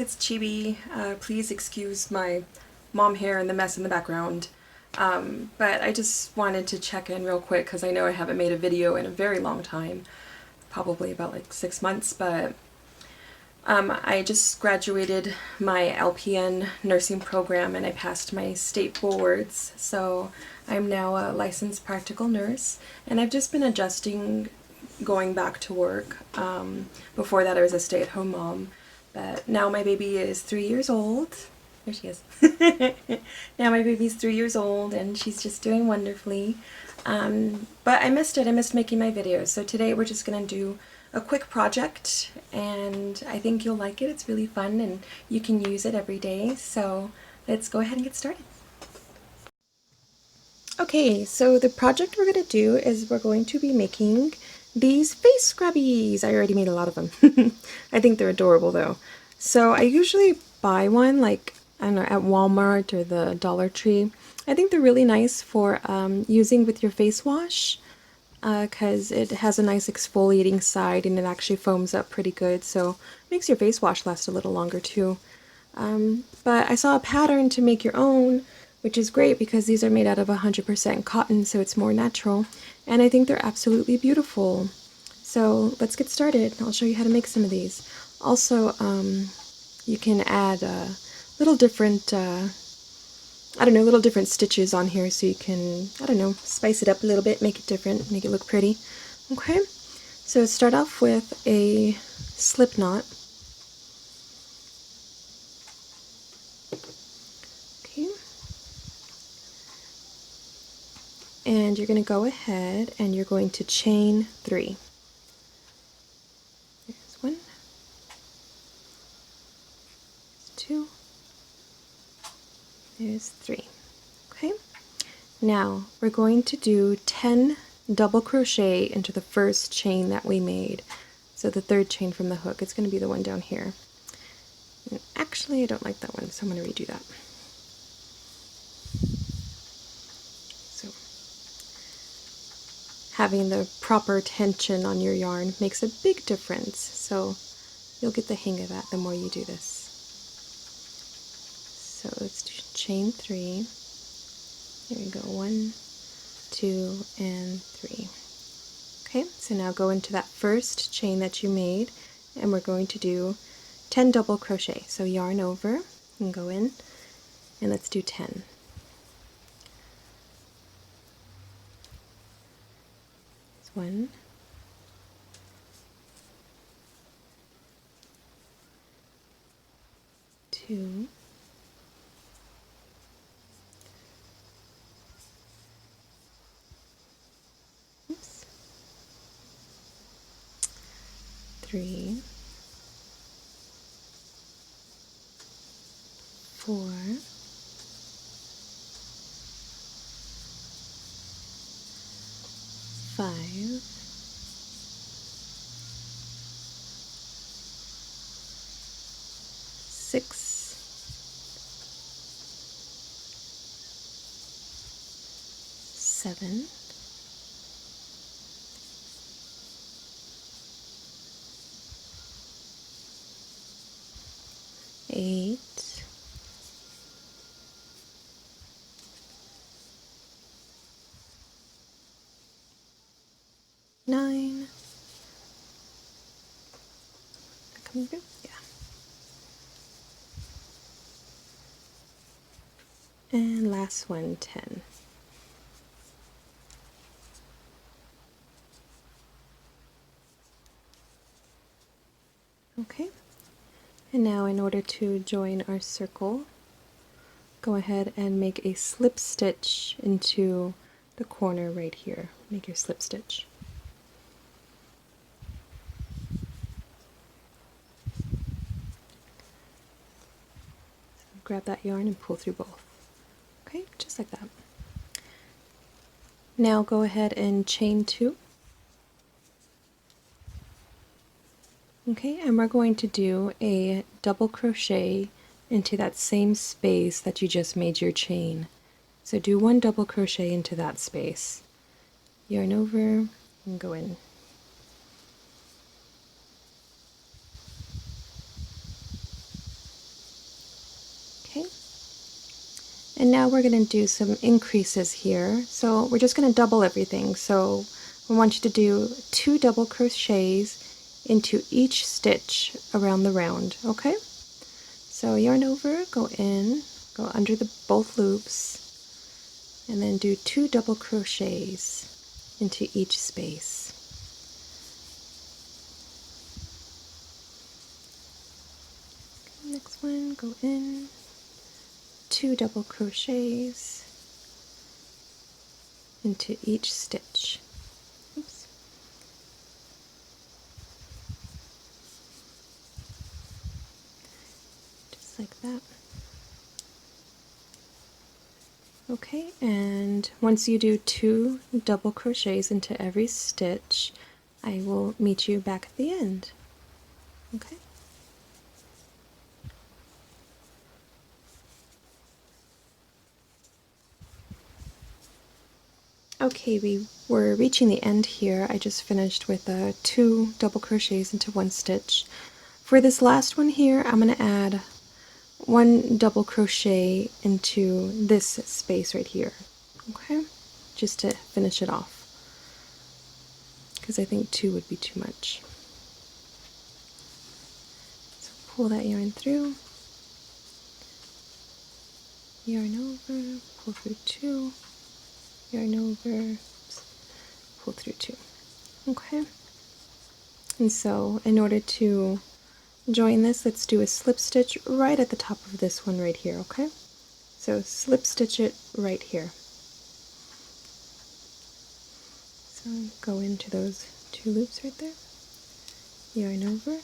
guys, it's Chibi. Please excuse my mom hair and the mess in the background. But I just wanted to check in real quick because I know I haven't made a video in a very long time, probably about like 6 months, but I just graduated my LPN nursing program and I passed my state boards, so I'm now a licensed practical nurse, and I've just been adjusting going back to work. Before that I was a stay-at-home mom, but now my baby is 3 years old. There she is. Now my baby's 3 years old and she's just doing wonderfully. But I missed it. I missed making my videos. So today we're just going to do a quick project and I think you'll like it. It's really fun and you can use it every day. So let's go ahead and get started. Okay, so the project we're going to do is we're going to be making these face scrubbies. I already made a lot of them. I think they're adorable though. So I usually buy one like, I don't know, at Walmart or the Dollar Tree. I think they're really nice for using with your face wash because it has a nice exfoliating side and it actually foams up pretty good, so it makes your face wash last a little longer too. But I saw a pattern to make your own, which is great because these are made out of 100% cotton, so it's more natural, and I think they're absolutely beautiful. So let's get started. I'll show you how to make some of these. Also, you can add little different, I don't know, little different stitches on here so you can, I don't know, spice it up a little bit, make it different, make it look pretty. Okay, so start off with a slip knot. And you're going to go ahead and you're going to chain 3. There's 1, 2, there's 3. Okay, now we're going to do 10 double crochet into the first chain that we made. So the third chain from the hook, it's going to be the one down here. And actually, I don't like that one, so I'm going to redo that. Having the proper tension on your yarn makes a big difference, so you'll get the hang of that the more you do this. So let's do chain 3. Here we go, 1, 2, and 3. Okay, so now go into that first chain that you made, and we're going to do 10 double crochet. So yarn over and go in, and let's do 10. 1, 2, 3, 4, 5, 6, 7, 8, 9. Coming through? Yeah. And last one, 10. Okay. And now in order to join our circle, go ahead and make a slip stitch into the corner right here. Make your slip stitch. So grab that yarn and pull through both. Okay, just like that. Now go ahead and chain 2. Okay, and we're going to do a double crochet into that same space that you just made your chain. So do 1 double crochet into that space. Yarn over and go in. And now we're going to do some increases here. So we're just going to double everything. So we want you to do 2 double crochets into each stitch around the round, okay? So yarn over, go in, go under the both loops, and then do 2 double crochets into each space. Next one, go in, 2 double crochets into each stitch. Oops. Just like that. Okay, and once you do 2 double crochets into every stitch, I will meet you back at the end. Okay? Okay, we were reaching the end here. I just finished with 2 double crochets into one stitch. For this last one here, I'm going to add 1 double crochet into this space right here, okay? Just to finish it off, because I think 2 would be too much. So pull that yarn through, yarn over, pull through 2, yarn over, pull through 2. Okay? And so in order to join this, let's do a slip stitch right at the top of this one right here, okay? So slip stitch it right here. So go into those 2 loops right there, yarn over,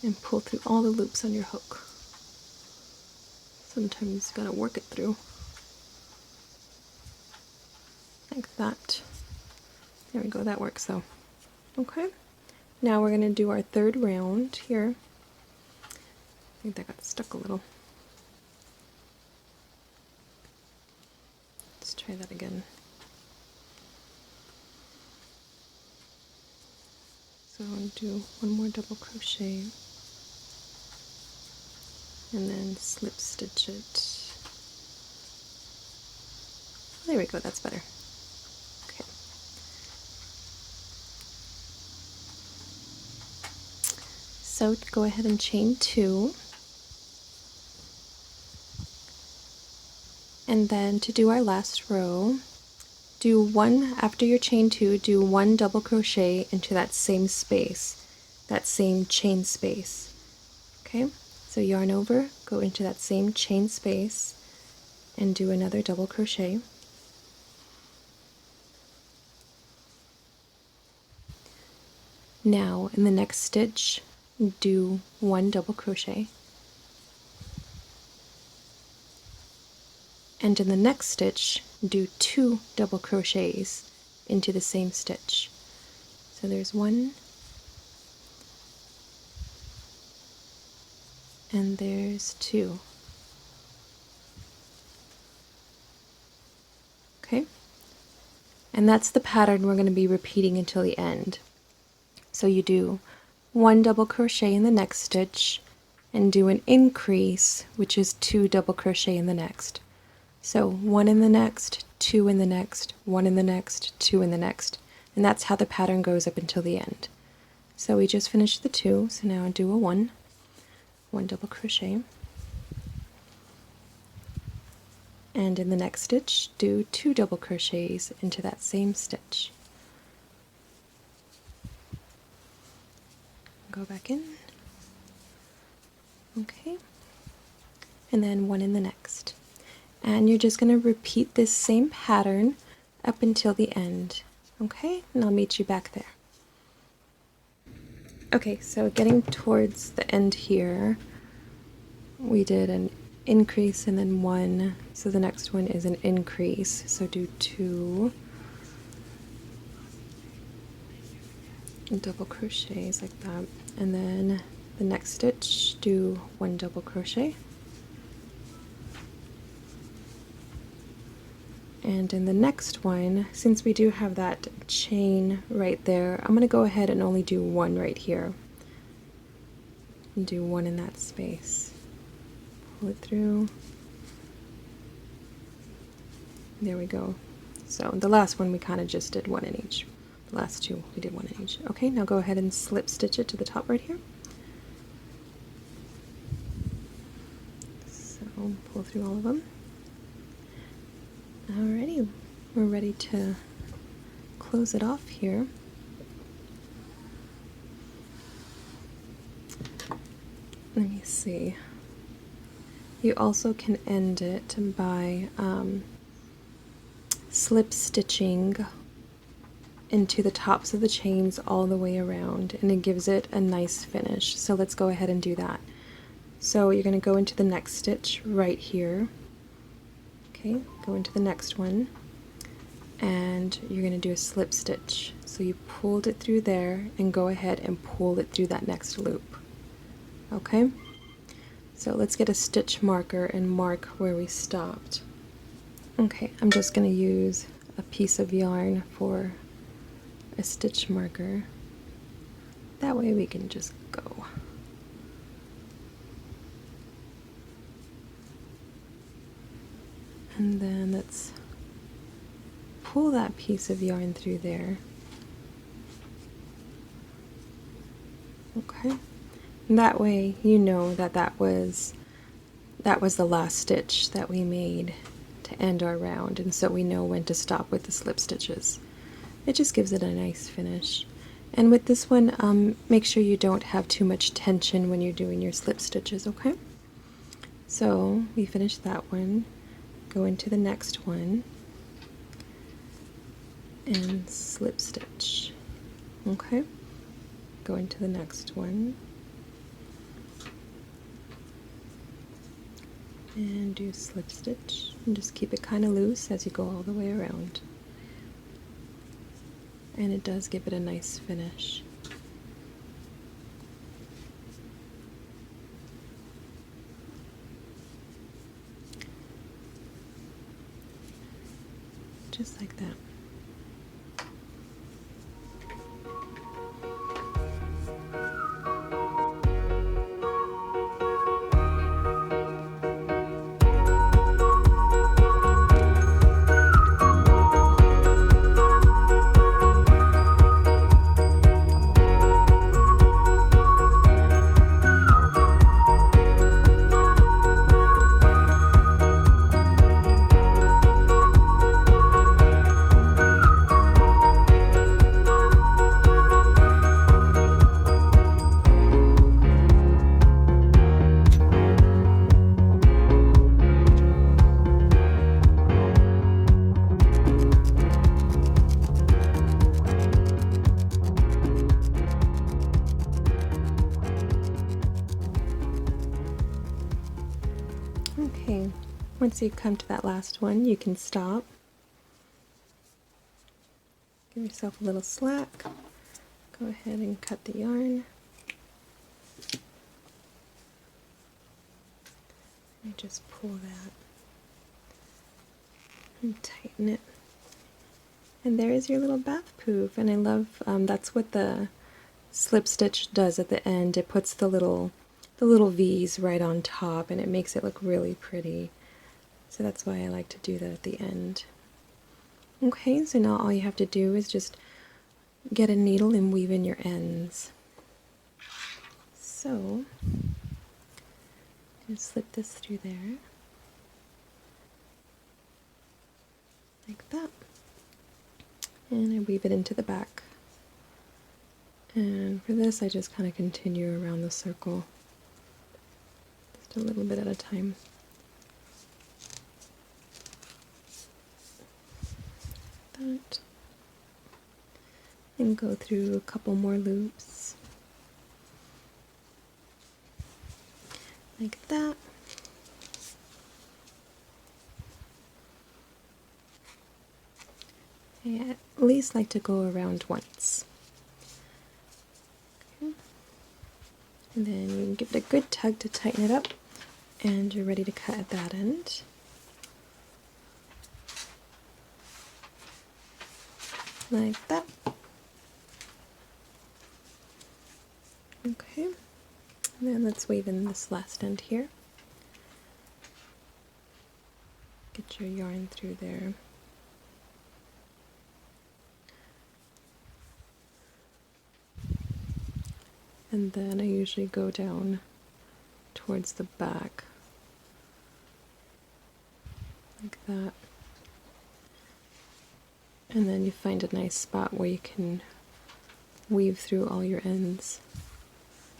and pull through all the loops on your hook. Sometimes you gotta work it through. Like that. There we go, that works though. Okay, now we're gonna do our 3rd round here. I think that got stuck a little. Let's try that again. So I'll do 1 more double crochet and then slip stitch it. There we go, that's better. Okay. So go ahead and chain 2. And then to do our last row, do 1, after your chain 2, do 1 double crochet into that same space, that same chain space. Okay, so yarn over, go into that same chain space, and do another double crochet. Now, in the next stitch, do 1 double crochet. And in the next stitch, do 2 double crochets into the same stitch. So there's 1, and there's 2. Okay? And that's the pattern we're going to be repeating until the end. So you do 1 double crochet in the next stitch, and do an increase, which is 2 double crochet in the next. So 1 in the next, 2 in the next, 1 in the next, 2 in the next. And that's how the pattern goes up until the end. So we just finished the 2, so now do a 1 double crochet. And in the next stitch, do 2 double crochets into that same stitch. Go back in. Okay. And then 1 in the next. And you're just going to repeat this same pattern up until the end. Okay? And I'll meet you back there. Okay, so getting towards the end here, we did an increase and then 1. So the next one is an increase. So do 2 double crochets like that. And then the next stitch, do 1 double crochet. And in the next one, since we do have that chain right there, I'm going to go ahead and only do 1 right here. And do 1 in that space. Pull it through. There we go. So the last one we kind of just did one in each. The last two we did one in each. Okay, now go ahead and slip stitch it to the top right here. So pull through all of them. Alrighty, we're ready to close it off here. Let me see. You also can end it by slip stitching into the tops of the chains all the way around, and it gives it a nice finish. So let's go ahead and do that. So you're going to go into the next stitch right here. Okay, go into the next one, and you're going to do a slip stitch. So you pulled it through there and go ahead and pull it through that next loop. Okay, so let's get a stitch marker and mark where we stopped. Okay, I'm just going to use a piece of yarn for a stitch marker. That way we can just go. And then let's pull that piece of yarn through there. Okay. And that way you know that that was the last stitch that we made to end our round, and so we know when to stop with the slip stitches. It just gives it a nice finish. And with this one, make sure you don't have too much tension when you're doing your slip stitches, okay? So we finished that one. Go into the next one and slip stitch. Okay, go into the next one and do slip stitch, and just keep it kind of loose as you go all the way around. And it does give it a nice finish. Just like that. Okay, once you come to that last one, you can stop. Give yourself a little slack. Go ahead and cut the yarn. And just pull that and tighten it. And there is your little bath poof. And I love, that's what the slip stitch does at the end. It puts the little V's right on top, and it makes it look really pretty. So that's why I like to do that at the end. Okay, so now all you have to do is just get a needle and weave in your ends. So, just slip this through there, like that. And I weave it into the back. And for this, I just kind of continue around the circle, just a little bit at a time. That. And go through a couple more loops, like that. I at least like to go around once. Okay. And then you give it a good tug to tighten it up, and you're ready to cut at that end. Like that. Okay, and then let's weave in this last end here. Get your yarn through there. and then I usually go down towards the back like that, and then you find a nice spot where you can weave through all your ends,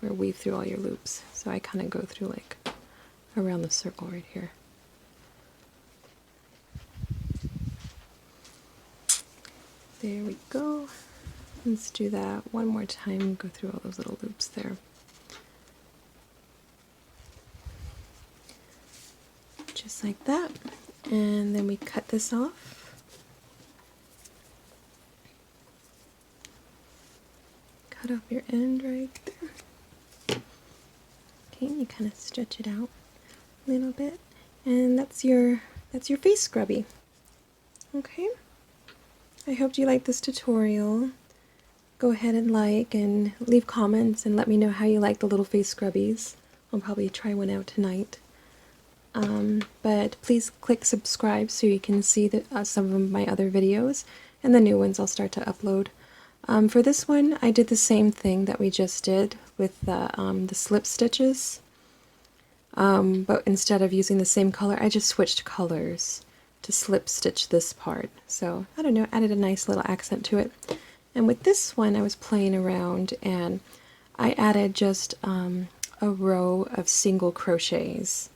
or weave through all your loops. So I kind of go through like around the circle right here. There we go. Let's do that one more time, go through all those little loops there. Just like that. And then we cut this off. Cut off your end right there. Okay, you kind of stretch it out a little bit. And that's your face scrubby. Okay. I hope you liked this tutorial. Go ahead and like and leave comments and let me know how you like the little face scrubbies. I'll probably try one out tonight. But please click subscribe so you can see some of my other videos and the new ones I'll start to upload. For this one, I did the same thing that we just did with the slip stitches. But instead of using the same color, I just switched colors to slip stitch this part. So, I don't know, added a nice little accent to it. And with this one, I was playing around and I added just a row of single crochets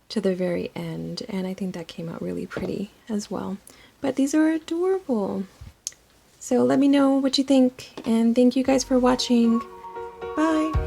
to the very end, and I think that came out really pretty as well. But these are adorable. So let me know what you think, and thank you guys for watching. Bye!